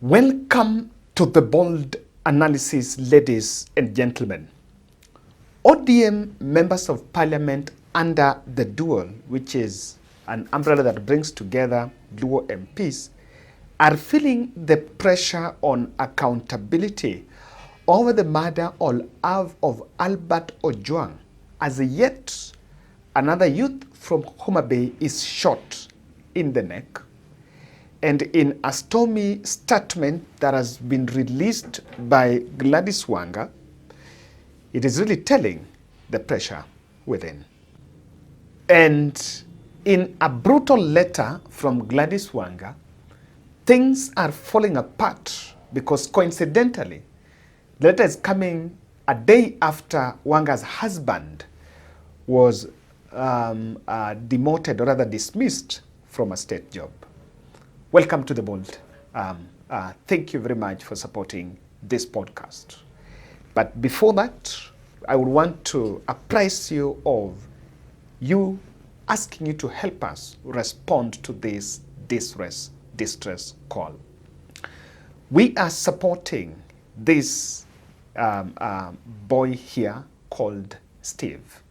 Welcome to the bold analysis, ladies and gentlemen. ODM members of parliament under the dual, which is an umbrella that brings together dual MPs, are feeling the pressure on accountability over the murder of Albert Ojwang, as yet another youth from Homa Bay is shot in the neck. And in a stormy statement that has been released by Gladys Wanga, it is really telling the pressure within. And in a brutal letter from Gladys Wanga, things are falling apart because coincidentally, the letter is coming a day after Wanga's husband was demoted or rather dismissed from a state job. Welcome to The Bold. Thank you very much for supporting this podcast. But before that, I would want to apprise you of you asking you to help us respond to this distress call. We are supporting this boy here called Steve.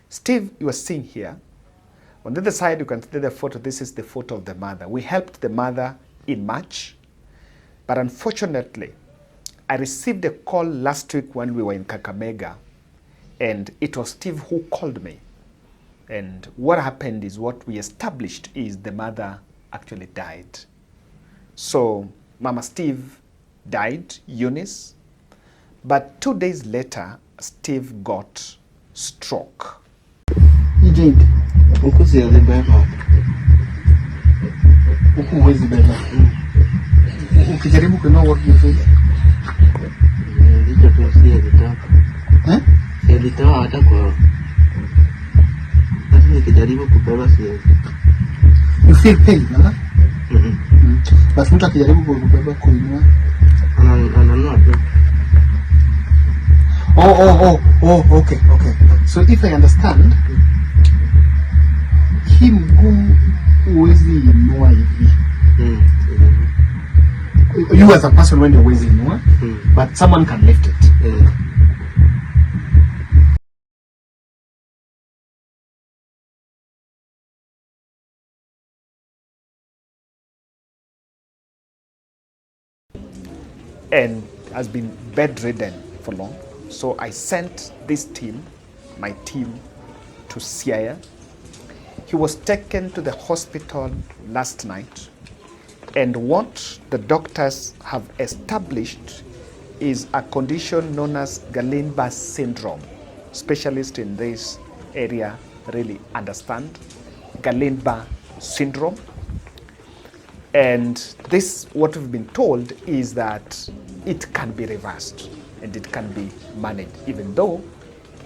Steve, you are seeing here. On the other side, you can see the photo. This is the photo of the mother. We helped the mother in March, but unfortunately, I received a call last week when we were in Kakamega, and it was Steve who called me. And what happened is what we established is the mother actually died. So Mama Steve died, Eunice, but 2 days later, Steve got stroke. Huku beba. Huku huwezi beba. Ukijaribu kuinua what do you feel? Ndio tu litaka. Litaka hata kwa. Basi nikijaribu kubeba siwezi. You feel pain, no? Basi mtu akijaribu kubeba kuinua. Ananua tu. Okay. So if I understand, mguu huwezi inua hivi. You as a person when you huwezi inua, but someone can lift it. And has been bedridden for long. So I sent this team, my team, to Siaya. He was taken to the hospital last night, and what the doctors have established is a condition known as Guillain-Barré syndrome. Specialists in this area really understand Guillain-Barré syndrome. And this, what we've been told, is that it can be reversed and it can be managed, even though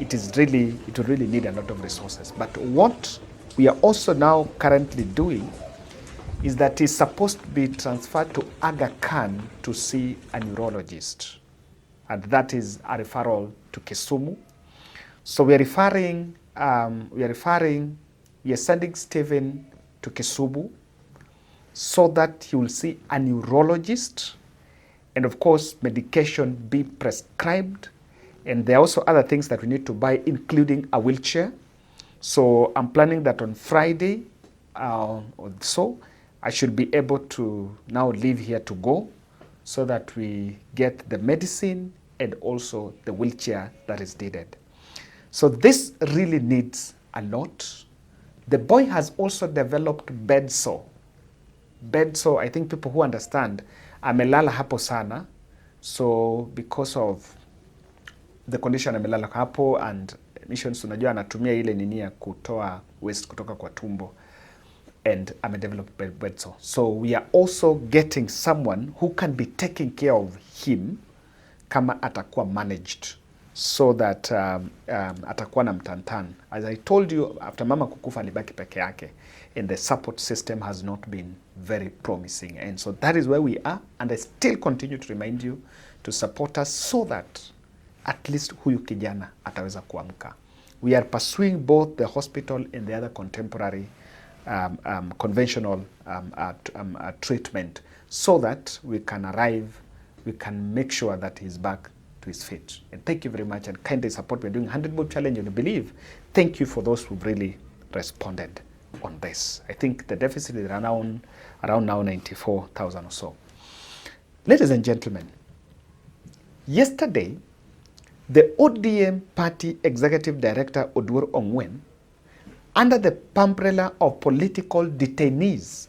it will really need a lot of resources. But what we are also now currently doing is that he's supposed to be transferred to Aga Khan to see a neurologist. And that is a referral to Kisumu. So we are sending Stephen to Kisumu so that he will see a neurologist and of course medication be prescribed. And there are also other things that we need to buy, including a wheelchair. So I'm planning that on Friday or so, I should be able to now leave here to go so that we get the medicine and also the wheelchair that is needed. So this really needs a lot. The boy has also developed bed sore. Bed sore, I think people who understand, amelala hapo sana. So because of the condition amelala hapo and missions, unajua anatumia ile nini ya kutoa waste kutoka kwa tumbo, and amedevelop bed sore. So we are also getting someone who can be taking care of him kama atakuwa managed so that atakuwa na mtantan. As I told you, after mama kukufa alibaki peke yake, and the support system has not been very promising. And so that is where we are, and I still continue to remind you to support us so that at least huyu kijana ataweza kuamka. We are pursuing both the hospital and the other contemporary conventional treatment so that we can make sure that he's back to his feet. And thank you very much, and kindly support. We're doing 100 Mob Challenge, and I believe, thank you for those who've really responded on this. I think the deficit is around now 94,000 or so. Ladies and gentlemen, yesterday, the ODM Party Executive Director Odour under the umbrella of political detainees.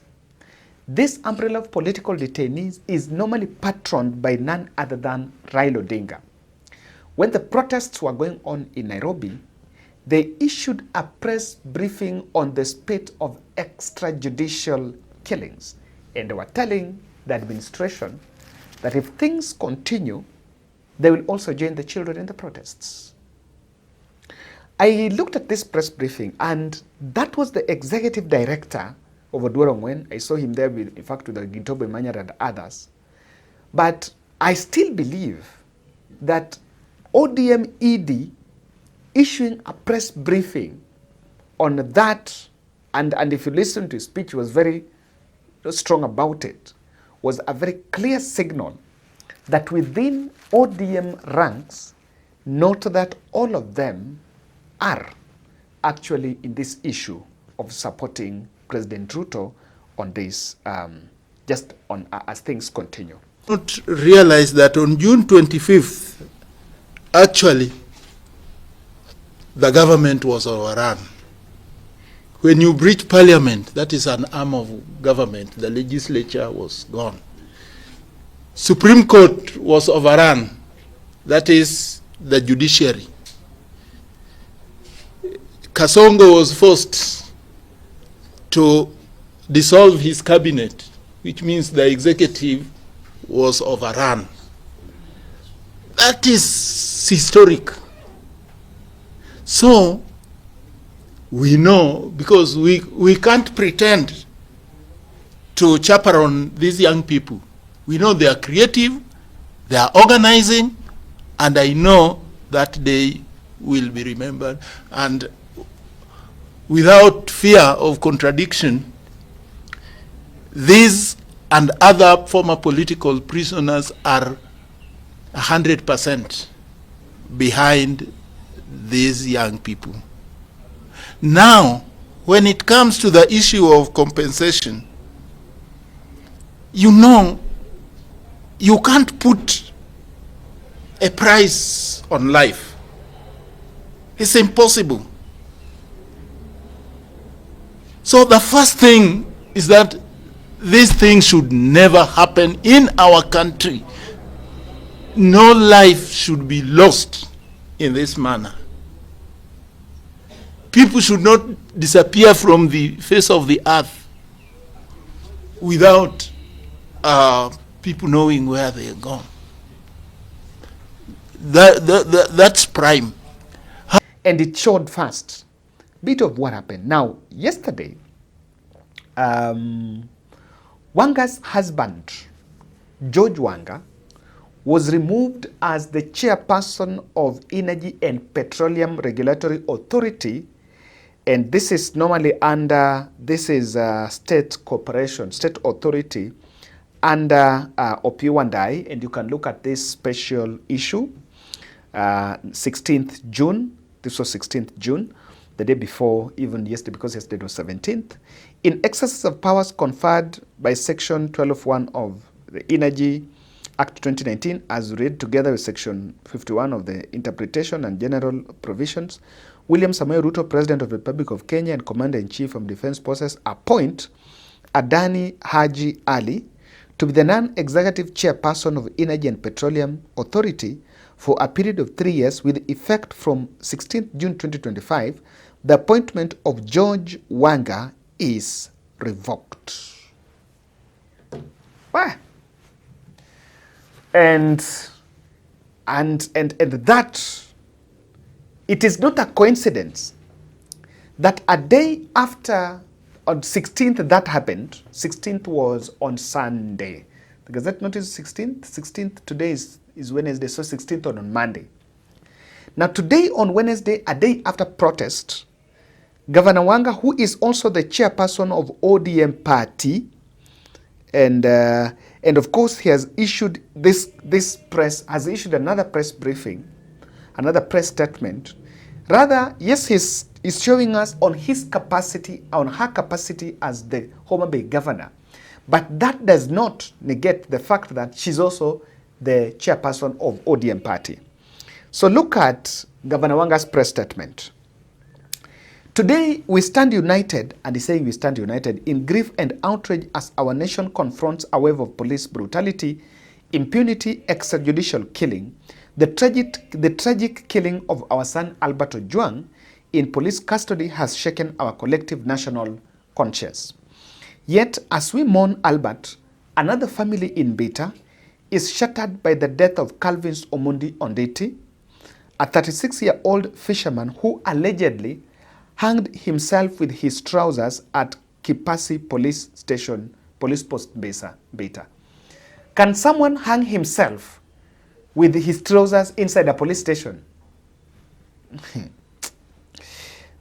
This umbrella of political detainees is normally patroned by none other than Raila Odinga. When the protests were going on in Nairobi, they issued a press briefing on the spate of extrajudicial killings. And they were telling the administration that if things continue, they will also join the children in the protests. I looked at this press briefing, and that was the executive director of Odour. I saw him there, in fact, with Gintobo Manyar and others. But I still believe that ODM ED issuing a press briefing on that, and if you listen to his speech, he was very strong about it, was a very clear signal that within ODM ranks, note that all of them are actually in this issue of supporting President Ruto on this, just on as things continue. Not realize that on June 25th, actually, the government was overrun. When you breach parliament, that is an arm of government. The legislature was gone. Supreme Court was overrun. That is the judiciary. Kasongo was forced to dissolve his cabinet, which means the executive was overrun. That is historic. So we know, because we can't pretend to chaperone these young people. We know they are creative, they are organizing, and I know that they will be remembered. And without fear of contradiction, these and other former political prisoners are 100% behind these young people. Now, when it comes to the issue of compensation, you know, you can't put a price on life. It's impossible. So the first thing is that these things should never happen in our country. No life should be lost in this manner. People should not disappear from the face of the earth without people knowing where they are gone. That's prime. And it showed first bit of what happened. Now, yesterday, Wanga's husband, George Wanga, was removed as the chairperson of Energy and Petroleum Regulatory Authority, and this is normally under, this is a state corporation, state authority under Opiwandai, and you can look at this special issue, 16th June, this was 16th June, the day before, even yesterday, because yesterday was 17th, in excess of powers conferred by Section 12(1) of the Energy Act 2019, as read together with Section 51 of the Interpretation and General Provisions, William Samoei Ruto, President of the Republic of Kenya and Commander-in-Chief of Defense Forces, appoint Adani Haji Ali to be the non-executive chairperson of Energy and Petroleum Authority for a period of 3 years with effect from 16th June 2025. The appointment of George Wanga is revoked. Why? And that, it is not a coincidence that a day after, on 16th that happened, 16th was on Sunday. The Gazette noticed 16th? 16th today is Wednesday, so 16th on Monday. Now today on Wednesday, a day after protest, Governor Wanga, who is also the chairperson of ODM party, and And of course, he has issued has issued another press briefing, another press statement. Rather, yes, he's showing us on his capacity, on her capacity as the Homa Bay governor. But that does not negate the fact that she's also the chairperson of ODM party. So look at Governor Wanga's press statement. Today, we stand united, and he's saying we stand united, in grief and outrage as our nation confronts a wave of police brutality, impunity, extrajudicial killing, the tragic killing of our son Albert Ojwang in police custody has shaken our collective national conscience. Yet, as we mourn Albert, another family in Beta is shattered by the death of Calvin's Omundi Onditi, a 36-year-old fisherman who allegedly hanged himself with his trousers at Kipasi police station, police post Beta. Can someone hang himself with his trousers inside a police station?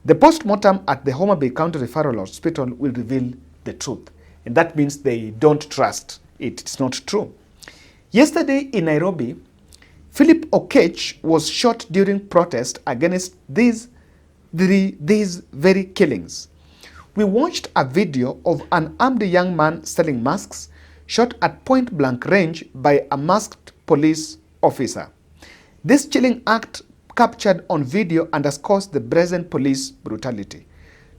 The post-mortem at the Homa Bay County Referral Hospital will reveal the truth. And that means they don't trust it. It's not true. Yesterday in Nairobi, Philip Okech was shot during protest against these very killings. We watched a video of an armed young man selling masks shot at point-blank range by a masked police officer. This chilling act captured on video underscores the brazen police brutality.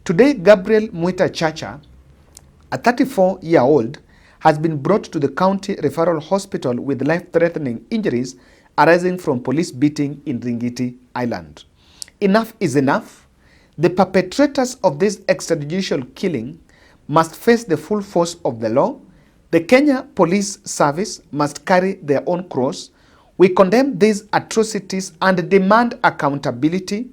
Today, Gabriel Mwita Chacha, a 34-year-old, has been brought to the county referral hospital with life-threatening injuries arising from police beating in Ringiti Island. Enough is enough. The perpetrators of this extrajudicial killing must face the full force of the law. The Kenya Police Service must carry their own cross. We condemn these atrocities and demand accountability,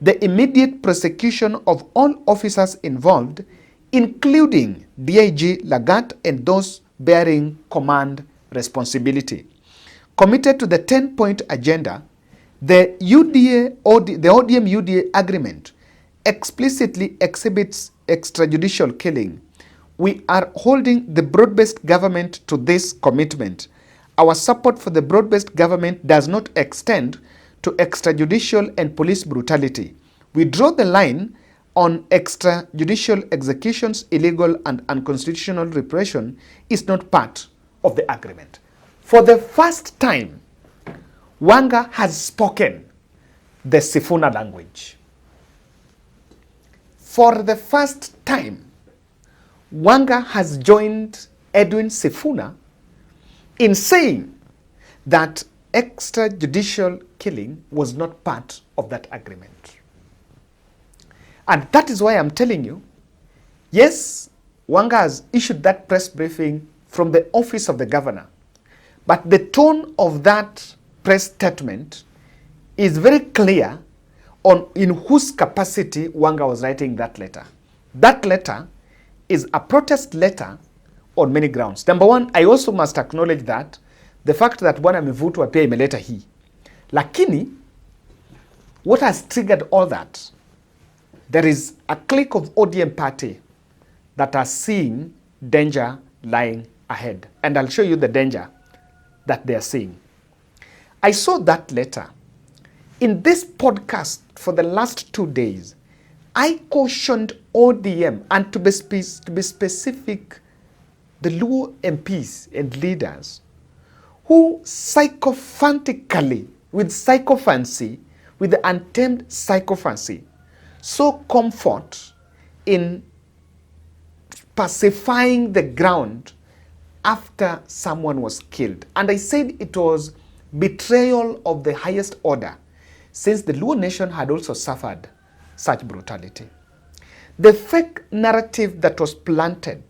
the immediate prosecution of all officers involved, including DIG Lagat and those bearing command responsibility. Committed to the 10-point agenda, the ODM UDA agreement explicitly exhibits extrajudicial killing. We are holding the broad-based government to this commitment. Our support for the broad-based government does not extend to extrajudicial and police brutality. We draw the line on extrajudicial executions. Illegal and unconstitutional repression is not part of the agreement. For the first time, Wanga has spoken the Sifuna language. For the first time, Wanga has joined Edwin Sifuna in saying that extrajudicial killing was not part of that agreement. And that is why I'm telling you, yes, Wanga has issued that press briefing from the office of the governor. But the tone of that press statement is very clear on in whose capacity Wanga was writing that letter. That letter is a protest letter on many grounds. Number one, I also must acknowledge that the fact that Bwana Mivutwa pia imeleta hii. Lakini, what has triggered all that? There is a clique of ODM party that are seeing danger lying ahead. And I'll show you the danger that they are seeing. I saw that letter. In this podcast for the last 2 days, I cautioned ODM and to be specific, the Luo MPs and leaders who sycophantically, with sycophancy, with the untamed sycophancy, saw comfort in pacifying the ground after someone was killed. And I said it was betrayal of the highest order, since the Luo nation had also suffered such brutality. The fake narrative that was planted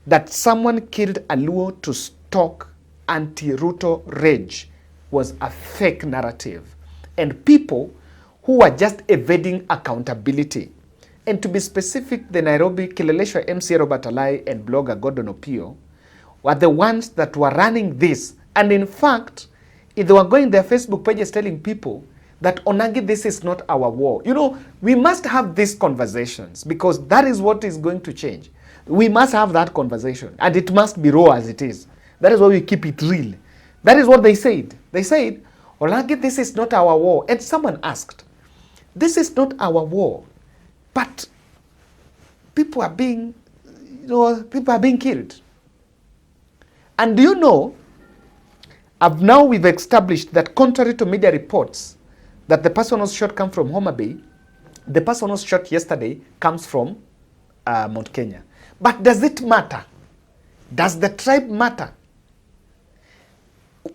that someone killed a Luo to stoke anti-Ruto rage was a fake narrative. And people who were just evading accountability. And to be specific, the Nairobi Kileleshwa MC Robert Alai and blogger Gordon Opio were the ones that were running this. And in fact, if they were going their Facebook pages telling people that Onagi, this is not our war. You know, we must have these conversations because that is what is going to change. We must have that conversation and it must be raw as it is. That is why we keep it real. That is what they said. They said, Olange, this is not our war. And someone asked, this is not our war, but people are being, people are being killed. And do you know, we've established that contrary to media reports, that the person who was shot comes from Homa Bay, the person who was shot yesterday comes from Mount Kenya. But does it matter? Does the tribe matter?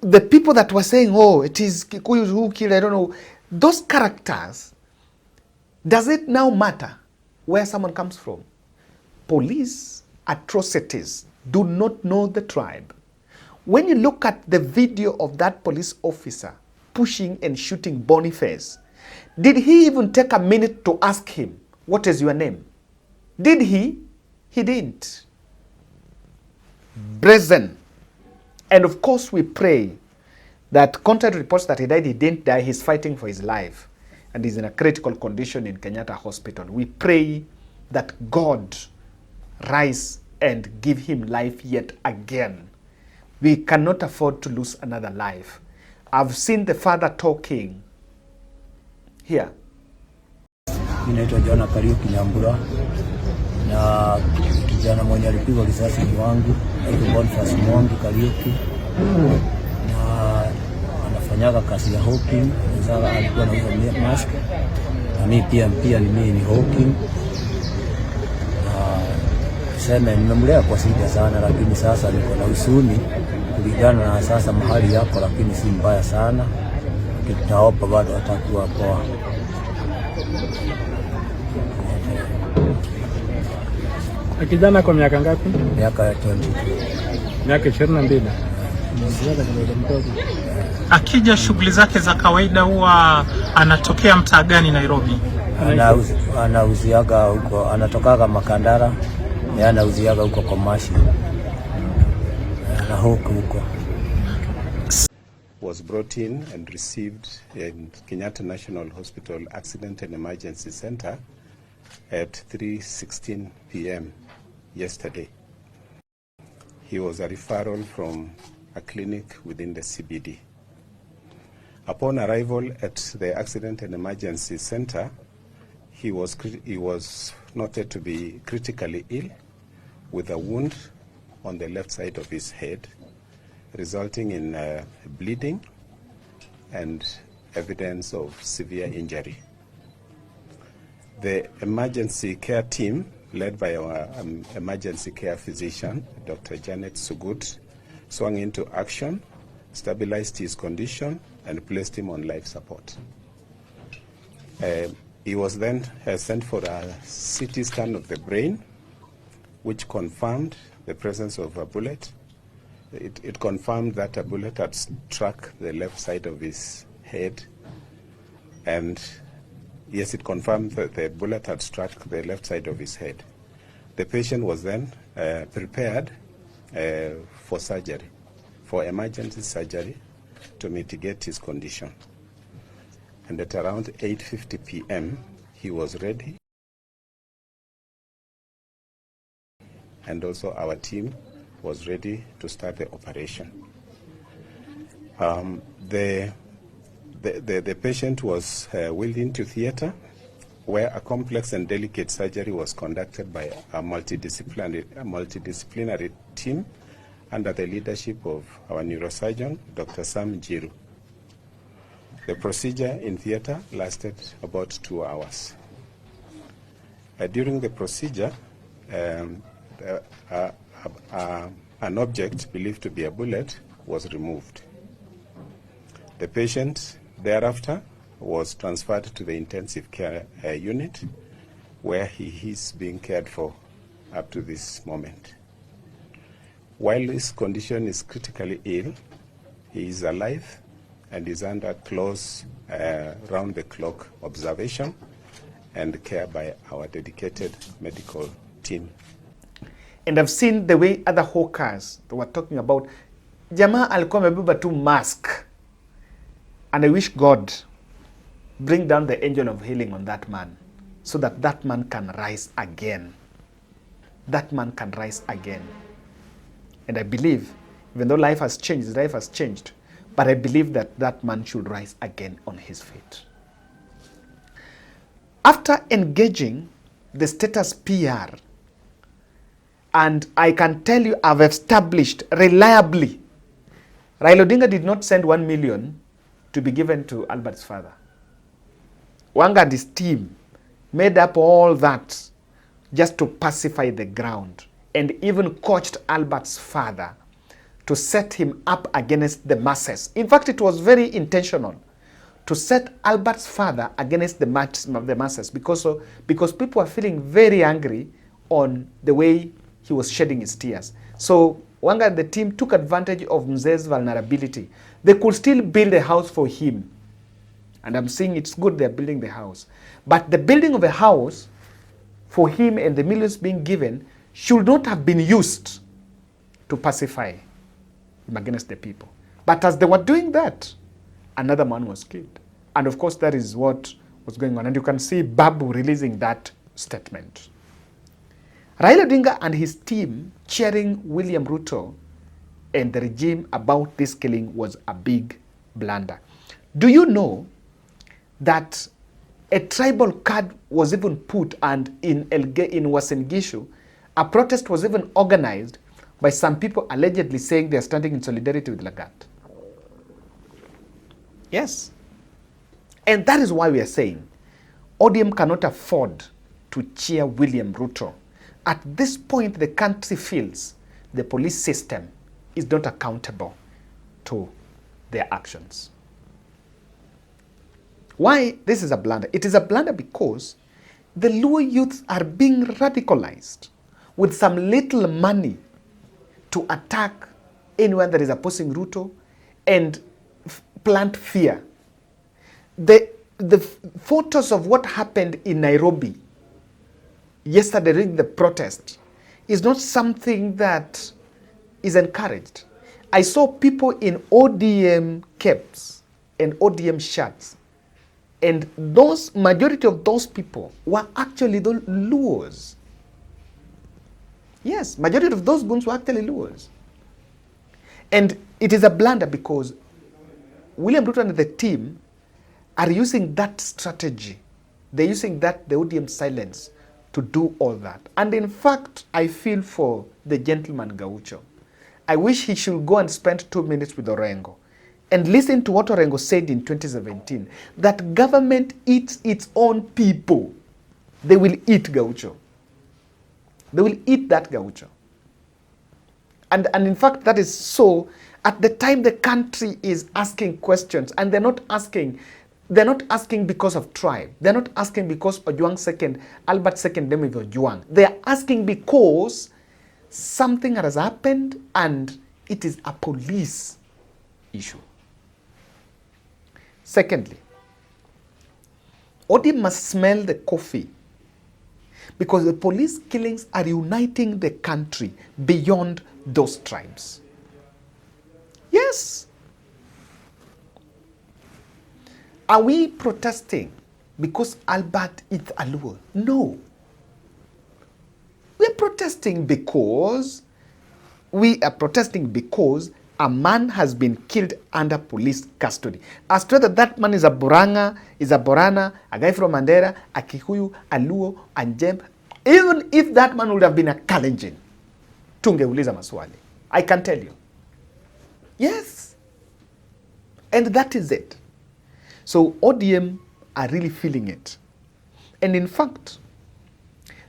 The people that were saying, oh, it is Kikuyu who killed, I don't know, those characters, does it now matter where someone comes from? Police atrocities do not know the tribe. When you look at the video of that police officer pushing and shooting Boniface, did he even take a minute to ask him, what is your name? Did he? He didn't. Brazen. And of course we pray that contrary to reports that he died, he didn't die, he's fighting for his life. And he's in a critical condition in Kenyatta Hospital. We pray that God rise and give him life yet again. We cannot afford to lose another life. I've seen the father talking here. Ninaitwa Jona Kariuki Nyambura na kijana mwenye alipigwa risasi ni wangu, aitwa Boniface Mwangi Kariuki, na anafanyaga kazi ya hawking. Sasa alikuwa anauza mask na mimi ni hawking. Sema nimemlea kwa shida sana, lakini sasa niko na usuni kulingana na sasa mahali yako, lakini si mbaya sana. Tutaopa bado atakuwa poa. Kijana kwa miaka ngapi? Miaka 22. Miaka 22. Akija shughuli zake za kawaida huwa anatokea mtaa gani Nairobi? Anauziaga huko, anatokaga Makandara, anauziaga huko Komashi. Na huko was brought in and received in Kenyatta National Hospital Accident and Emergency Center at 3:16 p.m. yesterday. He was a referral from a clinic within the CBD. Upon arrival at the Accident and Emergency Center, he was noted to be critically ill with a wound on the left side of his head, resulting in bleeding and evidence of severe injury. The emergency care team, led by our emergency care physician, Dr. Janet Sugut, swung into action, stabilized his condition, and placed him on life support. He was then sent for a CT scan of the brain, which confirmed the presence of a bullet. It confirmed that a bullet had struck the left side of his head, and yes, it confirmed that the bullet had struck the left side of his head. The patient was then prepared for surgery, for emergency surgery to mitigate his condition. And at around 8:50 p.m., he was ready. And also our team was ready to start the operation. The patient was wheeled into theater, where a complex and delicate surgery was conducted by a multidisciplinary team under the leadership of our neurosurgeon, Dr. Sam Jiru. The procedure in theater lasted about 2 hours. During the procedure, an object believed to be a bullet was removed. The patient thereafter was transferred to the intensive care unit, where he is being cared for up to this moment. While his condition is critically ill, he is alive and is under close round-the-clock observation and care by our dedicated medical team. And I've seen the way other hawkers were talking about, jamaa alikuwa amebeba tu mask. And I wish God bring down the angel of healing on that man, so that that man can rise again. That man can rise again. And I believe Even though life has changed, his life has changed. But I believe that that man should rise again on his feet. After engaging the status PR, and I can tell you I've established reliably, Raila Odinga did not send 1 million to be given to Albert's father. Wanga and his team made up all that just to pacify the ground, and even coached Albert's father to set him up against the masses. In fact, it was very intentional to set Albert's father against the masses because people were feeling very angry on the way he was shedding his tears. So Wanga and the team took advantage of Mzee's vulnerability. They could still build a house for him. And I'm saying it's good they're building the house. But the building of a house for him and the millions being given should not have been used to pacify him against the people. But as they were doing that, another man was killed. And of course, that is what was going on. And you can see Babu releasing that statement. Raila Odinga and his team cheering William Ruto and the regime about this killing was a big blunder. Do you know that a tribal card was even put, and in Uasin Gishu, a protest was even organized by some people allegedly saying they are standing in solidarity with Lagat? Yes. And that is why we are saying ODM cannot afford to cheer William Ruto. At this point, the country feels the police system is not accountable to their actions. Why this is a blunder? It is a blunder because the Luo youths are being radicalized with some little money to attack anyone that is opposing Ruto and plant fear. The photos of what happened in Nairobi yesterday during the protest is not something that is encouraged. I saw people in ODM caps and ODM shirts, and those majority of those people were actually the Luos. Yes, majority of those goons were actually Luos. And it is a blunder because William Ruto and the team are using that strategy. They're using that, the ODM silence, to do all that. And in fact, I feel for the gentleman Gaucho. I wish he should go and spend 2 minutes with Orengo and listen to what Orengo said in 2017, that government eats its own people. They will eat Gaucho. They will eat that Gaucho. And in fact, that is so. At the time the country is asking questions, and they're not asking because of tribe. They're not asking because Ojwang second, Albert second, them with Ojwang. They're asking because something has happened and it is a police issue. Secondly, ODM must smell the coffee because the police killings are uniting the country beyond those tribes. Yes. Are we protesting because Albert is a Luo? No. We are protesting because a man has been killed under police custody. As to whether that man is a Borana, a guy from Mandera, a Kikuyu, a Luo, a Jem, even if that man would have been a Kalenjin, tungeuliza maswali. I can tell you. Yes. And that is it. So ODM are really feeling it. And in fact,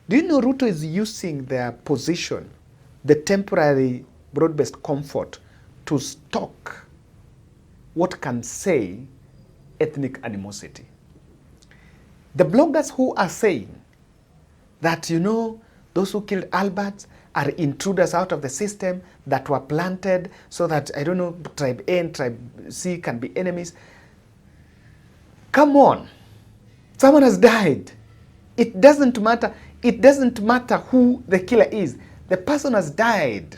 do you know Ruto is using their position, the temporary broad-based comfort, to stock what can say ethnic animosity? The bloggers who are saying that, you know, those who killed Albert are intruders out of the system that were planted so that, I don't know, tribe A and tribe C can be enemies. Come on. Someone has died. It doesn't matter. It doesn't matter who the killer is. The person has died.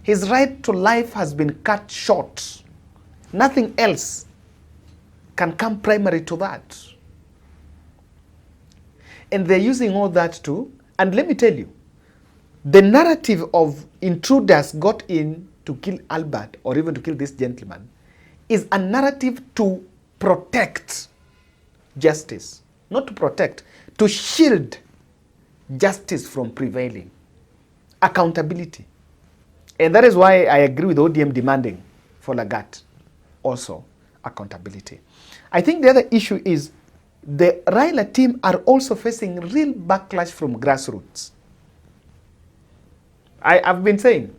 His right to life has been cut short. Nothing else can come primary to that. And they're using all that too. And let me tell you, the narrative of intruders got in to kill Albert or even to kill this gentleman is a narrative to protect justice, not to protect, to shield justice from prevailing. Accountability. And that is why I agree with ODM demanding for Lagat also accountability. I think the other issue is the Raila team are also facing real backlash from grassroots. I've been saying,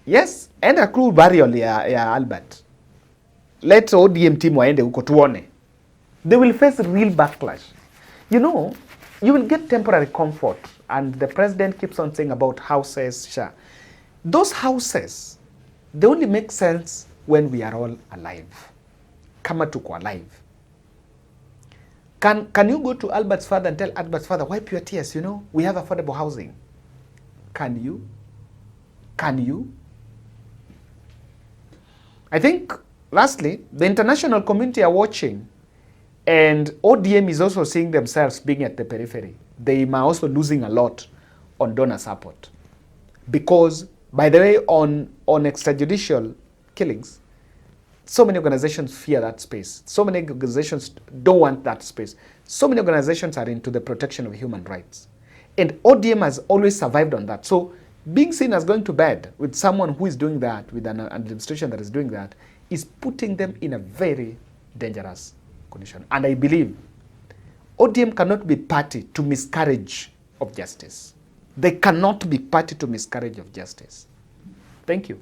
yes, enda crew burial ya Albert. Let ODM team waende huko tuone. They will face real backlash. You know, you will get temporary comfort, and the president keeps on saying about houses. Sure. Those houses, they only make sense when we are all alive. Kama tuko alive. Can you go to Albert's father and tell Albert's father, wipe your tears, you know, we have affordable housing? Can you? Can you? I think, lastly, the international community are watching, and ODM is also seeing themselves being at the periphery. They are also losing a lot on donor support. Because, by the way, on extrajudicial killings, so many organizations fear that space. So many organizations don't want that space. So many organizations are into the protection of human rights. And ODM has always survived on that. So being seen as going to bed with someone who is doing that, with an administration that is doing that, is putting them in a very dangerous condition. And I believe ODM cannot be party to miscarriage of justice. They cannot be party to miscarriage of justice. Thank you.